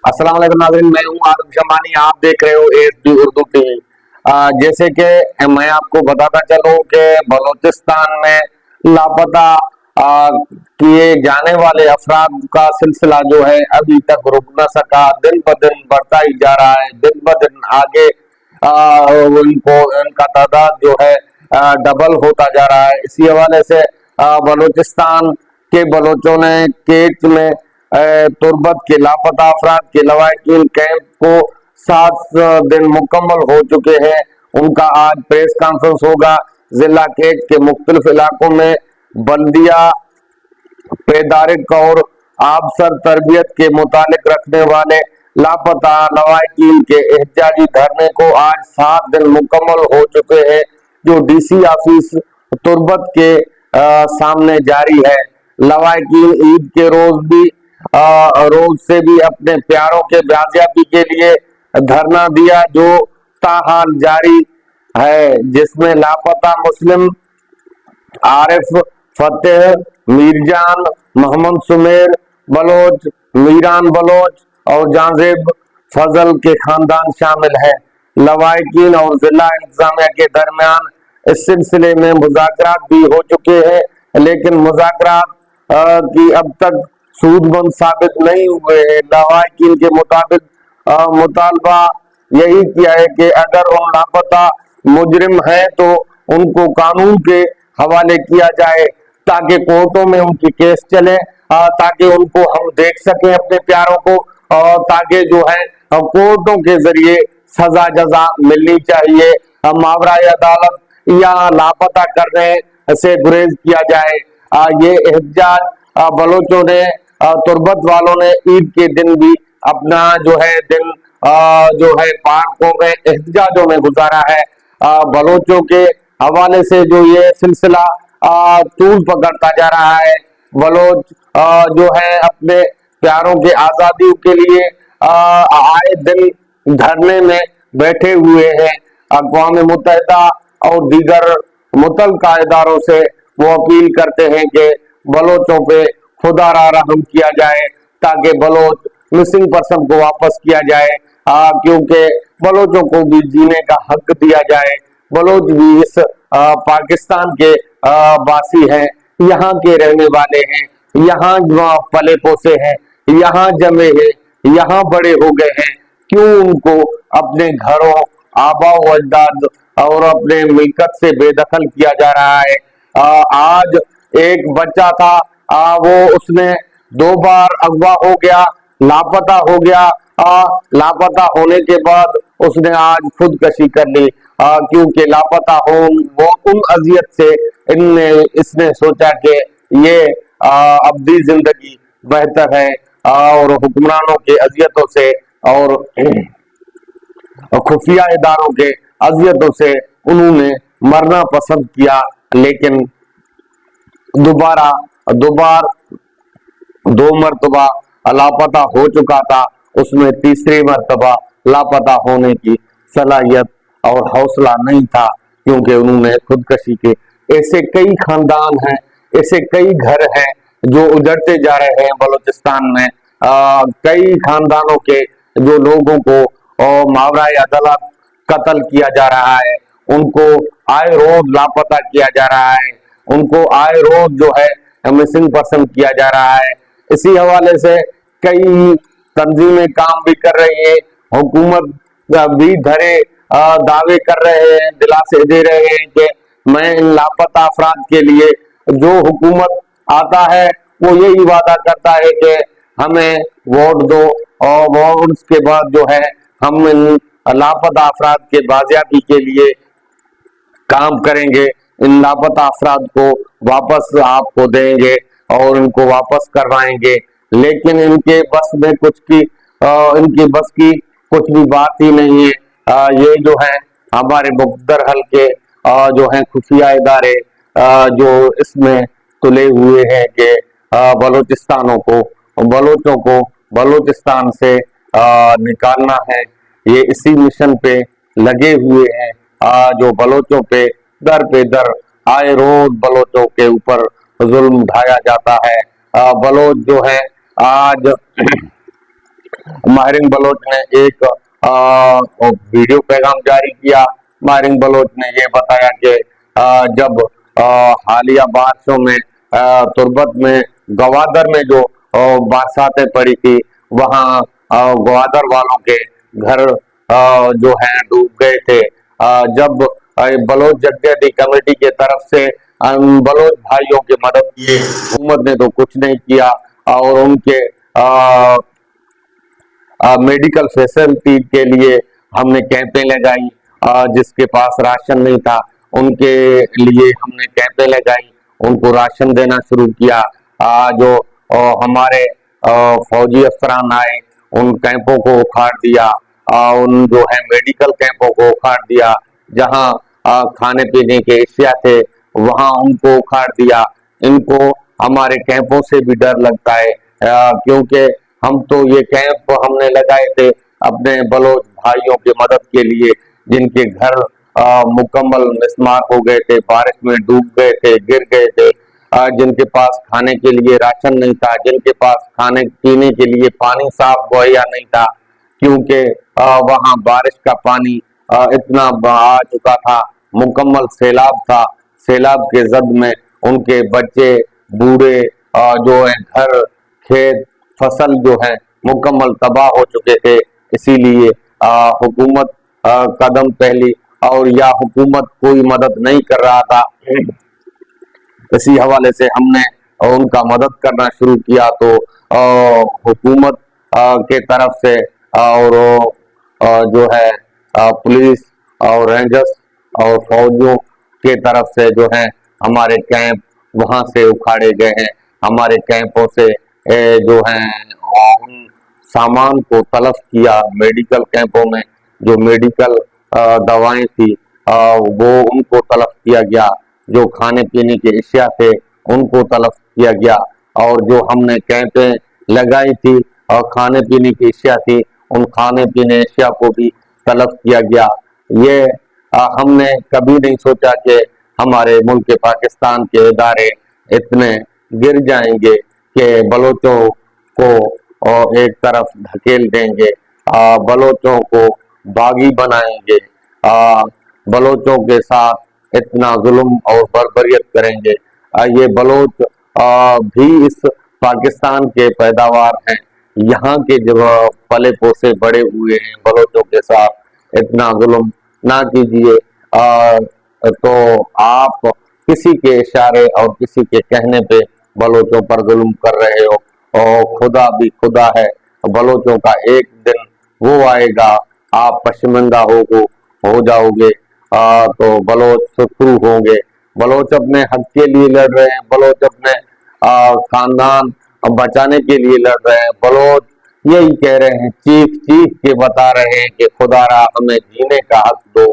अस्सलाम वालेकुम नाज़रीन, मैं हूँ आदम शमानी। आप देख रहे हो एएचडी उर्दू टीवी। जैसे कि मैं आपको बताता चलूं कि बलूचिस्तान में लापता किए जाने वाले अफराद का सिलसिला जो है अभी तक रुक न सका, दिन ब दिन बढ़ता ही जा रहा है। दिन ब दिन आगे उनको इनका तादाद जो है डबल होता जा रहा है। इसी हवाले से बलूचिस्तान के बलोचों ने केच में तुर्बत के लापता अफराद के लवाकिन कैंप को 7 दिन मुकम्मल हो चुके हैं। उनका आज प्रेस कॉन्फ्रेंस होगा। जिला केच के मुख्तलिफ इलाकों में बल्दिया पेदारिक और आबसर तरबियत के मुतालिक रखने वाले लापता लवाकिन के एहतजाजी धरने को आज 7 दिन मुकम्मल हो चुके हैं, जो डीसी ऑफिस तुर्बत के सामने जारी है। लवाकिन ईद के रोज से भी अपने प्यारों के बाजियाबी के लिए धरना दिया, जो ताहाल जारी है, जिसमें लापता मुस्लिम आरिफ फतेह, मीरजान, मोहम्मद सुमेर बलोच, मीरान बलोच और जाजेब फजल के खानदान शामिल है। लवाकिन और जिला इंतजामिया के दरमियान इस सिलसिले में मुज़ाकरात भी हो चुके हैं, लेकिन मुज़ाकरात की अब तक सूदमंद साबित नहीं हुए हैं। लवाकिन के मुताबिक मुतालबा यही किया है कि अगर वो लापता मुजरिम है तो उनको कानून के हवाले किया जाए, ताकि कोर्टों में उनकी केस चले, ताकि उनको हम देख सकें अपने प्यारों को, और ताकि जो है कोर्टों के जरिए सजा जजा मिलनी चाहिए। मावरा अदालत या लापता करने से गुरेज किया जाए। ये एहतजाज बलोचों ने तुर्बत वालों ने ईद के दिन भी अपना जो है दिन जो है पार्कों में एहतजाजों में गुजारा है। बलोचों के हवाले से जो ये सिलसिला तूल पकड़ता जा रहा है। बलोच जो है अपने प्यारों के आजादी के लिए आए दिन धरने में बैठे हुए हैं। अक़वाम मुत्तहिदा और दीगर मुतल्लिका इदारों से वो अपील करते हैं कि बलोचों पे खुदारा रहम किया जाए, ताकि बलोच मिसिंग पर्सन को वापस किया जाए, क्योंकि बलोचों को भी जीने का हक दिया जाए। बलोच भी इस पाकिस्तान के वासी हैं, यहाँ के रहने वाले हैं, यहाँ पले पोसे हैं, यहाँ जमे हैं, यहाँ बड़े हो गए हैं। क्यों उनको अपने घरों, आबा अजदाद और अपने मिल्कत से बेदखल किया जा रहा है? आज एक बच्चा था, वो उसने 2 बार अगवा हो गया, लापता हो गया। लापता होने के बाद उसने आज खुदकशी कर ली, क्योंकि लापता हो वो उन अजियत से इसने सोचा कि ये अब्दी जिंदगी बेहतर है, और हुक्मरानों के अजियतों से और खुफिया इदारों के अजियतों से उन्होंने मरना पसंद किया। लेकिन दोबारा दोबार 2 मरतबा लापता हो चुका था, उसमें तीसरी मरतबा लापता होने की सलाहियत और हौसला नहीं था, क्योंकि उन्होंने खुदकशी के ऐसे कई खानदान हैं, ऐसे कई घर हैं जो उजड़ते जा रहे हैं बलूचिस्तान में। कई खानदानों के जो लोगों को मावरा अदालत कत्ल किया जा रहा है, उनको आए रोज लापता किया जा रहा है, उनको आए रोज जो है मिसिंग पर्सन किया जा रहा है। इसी हवाले से कई तंजीमें काम भी कर रही है, हुकूमत भी धरे दावे कर रहे हैं, दिलासे दे रहे हैं कि मैं इन लापता अफराद के लिए, जो हुकूमत आता है वो यही वादा करता है कि हमें वोट दो, और वोट के बाद जो है हम इन लापता अफराद के बाजियाबी के लिए काम करेंगे, इन लापता अफराद को वापस आपको देंगे और इनको वापस करवाएंगे। लेकिन इनके बस में इनकी बस की कुछ भी बात ही नहीं है। ये जो है हमारे मुकद्दर के जो है खुफिया इदारे जो इसमें तुले हुए हैं कि बलोचों को बलूचिस्तान से निकालना है। ये इसी मिशन पे लगे हुए हैं, जो बलोचों पे दर आए रोज बलोचों के ऊपर जुल्म ढाया जाता है। बलोच जो है आज माहिरिन बलोच ने एक वीडियो पैगाम जारी किया। माहिरिन बलोच ने ये बताया कि जब हालिया बारिशों में तुर्बत में गवादर में जो बरसातें पड़ी थी, वहाँ गवादर वालों के घर जो है डूब गए थे। जब बलोच जदयती कमेटी के तरफ से बलोच भाइयों की मदद की, हुकूमत ने तो कुछ नहीं किया और उनके मेडिकल फैसिलिटी के लिए हमने कैंपें लगाई। जिसके पास राशन नहीं था उनके लिए हमने कैंपें लगाई, उनको राशन देना शुरू किया। जो हमारे फौजी अफसरान आए, उन कैंपों को उखाड़ दिया, उन जो है मेडिकल कैंपों को उखाड़ दिया। जहां खाने पीने के एशिया थे वहां उनको उखाड़ दिया। इनको हमारे कैंपों से भी डर लगता है, क्योंकि हम तो ये कैंप हमने लगाए थे अपने बलोच भाइयों की मदद के लिए, जिनके घर मुकम्मल मिसमार हो गए थे, बारिश में डूब गए थे, गिर गए थे, जिनके पास खाने के लिए राशन नहीं था, जिनके पास खाने पीने के लिए पानी साफ मुहैया नहीं था, क्योंकि वहां बारिश का पानी इतना आ चुका था, मुकम्मल सैलाब था। सैलाब के जद में उनके बच्चे बूढ़े जो है घर खेत फसल जो है मुकम्मल तबाह हो चुके थे। इसीलिए हुकूमत कदम पहली और या हुकूमत कोई मदद नहीं कर रहा था, इसी हवाले से हमने उनका मदद करना शुरू किया। तो हुकूमत के तरफ से और जो है पुलिस और रेंजर्स और फौजियों के तरफ से जो है हमारे कैंप वहां से उखाड़े गए हैं। हमारे कैंपों से जो है उन सामान को तलब किया। मेडिकल कैंपों में जो मेडिकल दवाएं थी वो उनको तलब किया गया। जो खाने पीने के अशिया थे उनको तलब किया गया, और जो हमने कैंपें लगाई थी और खाने पीने की अशिया थी उन खाने पीने अशिया को भी तलब किया गया। ये हमने कभी नहीं सोचा कि हमारे मुल्क पाकिस्तान के इदारे इतने गिर जाएंगे कि बलोचों को एक तरफ धकेल देंगे, बलोचों को बागी बनाएंगे, बलोचों के साथ इतना जुल्म और बर्बरियत करेंगे। ये बलोच भी इस पाकिस्तान के पैदावार हैं, यहाँ के जो पले पोसे बड़े हुए हैं। बलोचों के साथ इतना जुल्म ना कीजिए। तो आप किसी के इशारे और किसी के कहने पे बलोचों पर जुल्म कर रहे हो, और खुदा भी खुदा है। बलोचों का एक दिन वो आएगा आप पशमिंदा हो जाओगे। तो बलोच शुरू होंगे। बलोच अपने हक के लिए लड़ रहे हैं, बलोच अपने खानदान बचाने के लिए लड़ रहे हैं। बलोच यही कह रहे हैं, चीख चीख के बता रहे हैं कि खुदारा हमें जीने का हक दो।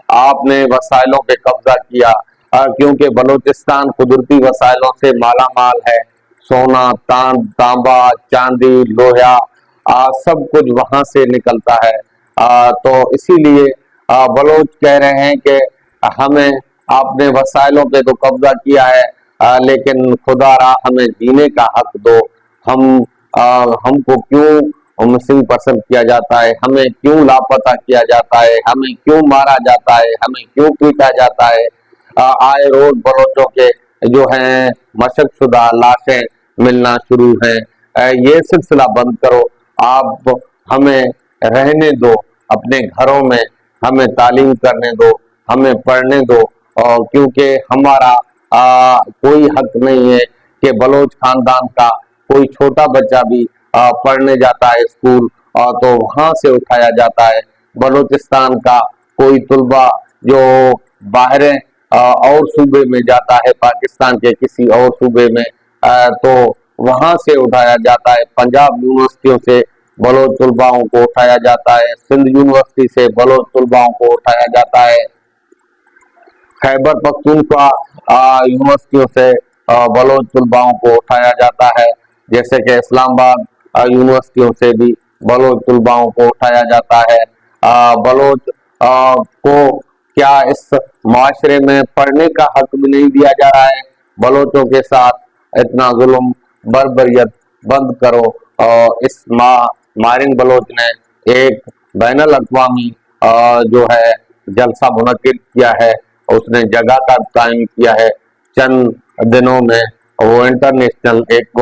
आपने वसाइलों पे कब्जा किया, क्योंकि बलूचिस्तान कुदरती वसाइलों से माला माल है। सोना तांबा चांदी लोहा सब कुछ वहां से निकलता है। तो इसीलिए बलोच कह रहे हैं कि हमें आपने वसाइलों पे तो कब्जा किया है, लेकिन खुदारा हमें जीने का हक दो। हम हमको क्यों मिसिंग पर्सन किया जाता है, हमें क्यों लापता किया जाता है, हमें क्यों मारा जाता है, हमें क्यों पीटा जाता है। आए रोज बलोचों के जो है मशकशुदा लाशें मिलना शुरू है। ये सिलसिला बंद करो, आप हमें रहने दो अपने घरों में, हमें तालीम करने दो, हमें पढ़ने दो। और क्योंकि हमारा कोई हक नहीं है कि बलोच खानदान का कोई छोटा बच्चा भी पढ़ने जाता है स्कूल, तो वहां से उठाया जाता है। बलूचिस्तान का कोई तुलबा जो बाहर और सूबे में जाता है, पाकिस्तान के किसी और सूबे में, तो वहां से उठाया जाता है। पंजाब यूनिवर्सिटियों से बलोच तुलबाओं को उठाया जाता है, सिंध यूनिवर्सिटी से बलोच तुलबाओं को उठाया जाता है, खैबर पख्तूनख्वा यूनिवर्सिटियों से बलोच तुलबाओं को उठाया जाता है। जैसे कि इस्लामाबाद यूनिवर्सिटियों से भी बलोच तुलबाओं को उठाया जाता है। बलोच को क्या इस माशरे में पढ़ने का हक भी नहीं दिया जा रहा है? बलोचों के साथ इतना जुल्म बर्बरियत बंद करो। इस मारिंग बलोच ने एक बैनुल अक़वामी जो है जलसा मुनक्किद किया है, उसने जगह का कायम किया है। चंद दिनों में वो इंटरनेशनल एक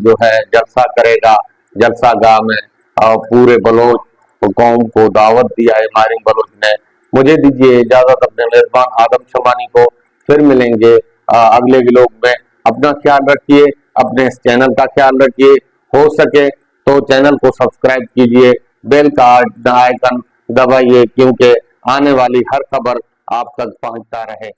जो है जलसा करेगा। जलसा गाह में पूरे बलोच कौम को दावत दिया है मारिंग बलोच ने। मुझे दीजिए इजाजत, अपने मेजबान आदम शमानी को फिर मिलेंगे अगले व्लॉग में। अपना ख्याल रखिए, अपने इस चैनल का ख्याल रखिए। हो सके तो चैनल को सब्सक्राइब कीजिए, बेल का आइकन दबाइए, क्योंकि आने वाली हर खबर आप तक पहुंचता रहे।